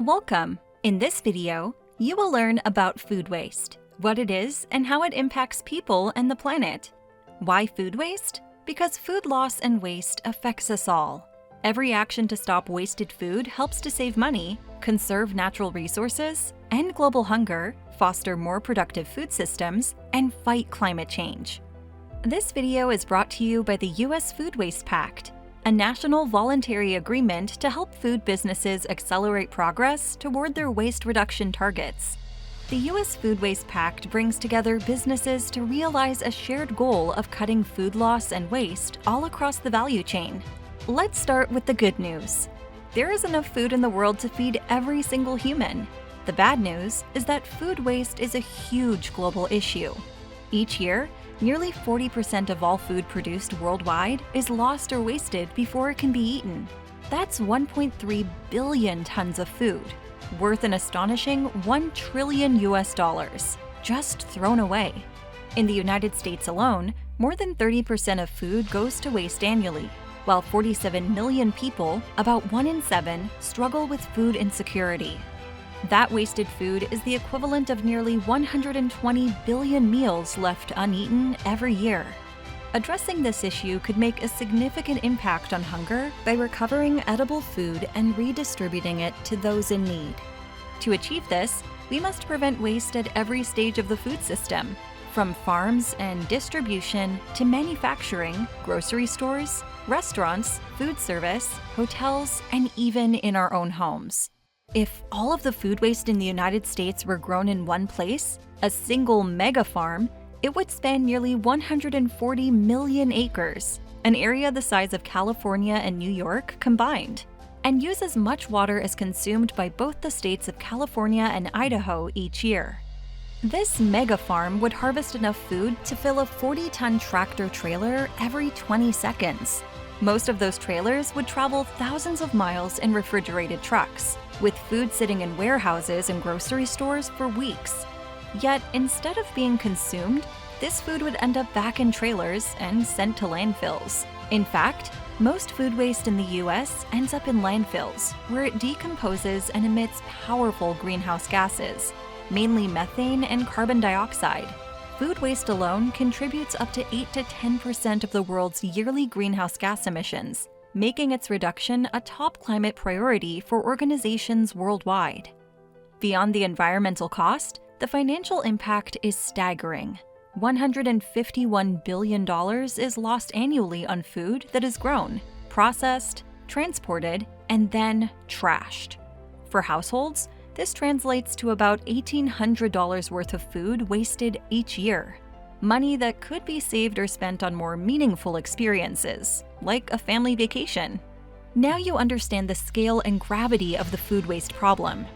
Welcome! In this video, you will learn about food waste, what it is and how it impacts people and the planet. Why food waste? Because food loss and waste affects us all. Every action to stop wasted food helps to save money, conserve natural resources, end global hunger, foster more productive food systems, and fight climate change. This video is brought to you by the U.S. Food Waste Pact, a national voluntary agreement to help food businesses accelerate progress toward their waste reduction targets. The U.S. Food Waste Pact brings together businesses to realize a shared goal of cutting food loss and waste all across the value chain. Let's start with the good news. There is enough food in the world to feed every single human. The bad news is that food waste is a huge global issue. Each year, nearly 40% of all food produced worldwide is lost or wasted before it can be eaten. That's 1.3 billion tons of food, worth an astonishing $1 trillion just thrown away. In the United States alone, more than 30% of food goes to waste annually, while 47 million people, about 1 in 7, struggle with food insecurity. That wasted food is the equivalent of nearly 120 billion meals left uneaten every year. Addressing this issue could make a significant impact on hunger by recovering edible food and redistributing it to those in need. To achieve this, we must prevent waste at every stage of the food system, from farms and distribution to manufacturing, grocery stores, restaurants, food service, hotels, and even in our own homes. If all of the food waste in the United States were grown in one place, a single mega farm, it would span nearly 140 million acres, an area the size of California and New York combined, and use as much water as consumed by both the states of California and Idaho each year. This mega farm would harvest enough food to fill a 40-ton tractor trailer every 20 seconds. Most of those trailers would travel thousands of miles in refrigerated trucks, with food sitting in warehouses and grocery stores for weeks. Yet, instead of being consumed, this food would end up back in trailers and sent to landfills. In fact, most food waste in the US ends up in landfills, where it decomposes and emits powerful greenhouse gases, mainly methane and carbon dioxide. Food waste alone contributes up to 8 to 10% of the world's yearly greenhouse gas emissions, making its reduction a top climate priority for organizations worldwide. Beyond the environmental cost, the financial impact is staggering. $151 billion is lost annually on food that is grown, processed, transported, and then trashed. For households, this translates to about $1,800 worth of food wasted each year. Money that could be saved or spent on more meaningful experiences, like a family vacation. Now you understand the scale and gravity of the food waste problem.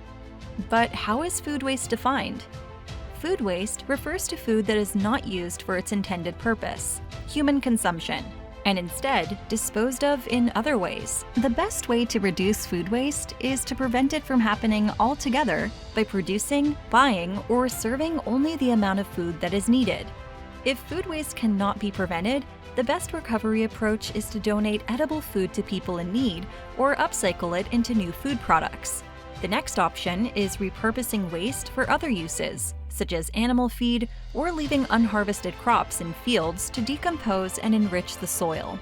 But how is food waste defined? Food waste refers to food that is not used for its intended purpose, human consumption, and instead disposed of in other ways. The best way to reduce food waste is to prevent it from happening altogether by producing, buying, or serving only the amount of food that is needed. If food waste cannot be prevented, the best recovery approach is to donate edible food to people in need or upcycle it into new food products. The next option is repurposing waste for other uses, such as animal feed or leaving unharvested crops in fields to decompose and enrich the soil.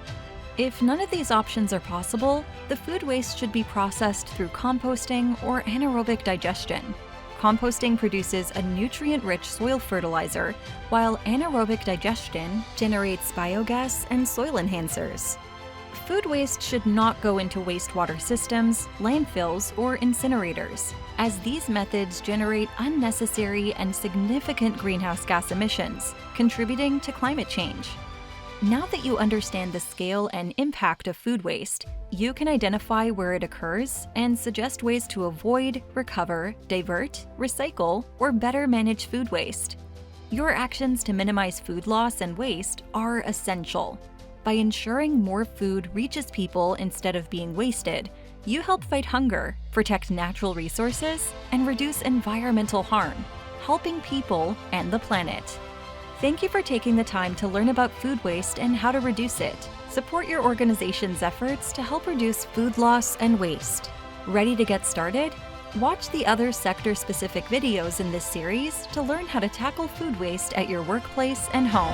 If none of these options are possible, the food waste should be processed through composting or anaerobic digestion. Composting produces a nutrient-rich soil fertilizer, while anaerobic digestion generates biogas and soil enhancers. Food waste should not go into wastewater systems, landfills, or incinerators, as these methods generate unnecessary and significant greenhouse gas emissions, contributing to climate change. Now that you understand the scale and impact of food waste, you can identify where it occurs and suggest ways to avoid, recover, divert, recycle, or better manage food waste. Your actions to minimize food loss and waste are essential. By ensuring more food reaches people instead of being wasted, you help fight hunger, protect natural resources, and reduce environmental harm, helping people and the planet. Thank you for taking the time to learn about food waste and how to reduce it. Support your organization's efforts to help reduce food loss and waste. Ready to get started? Watch the other sector-specific videos in this series to learn how to tackle food waste at your workplace and home.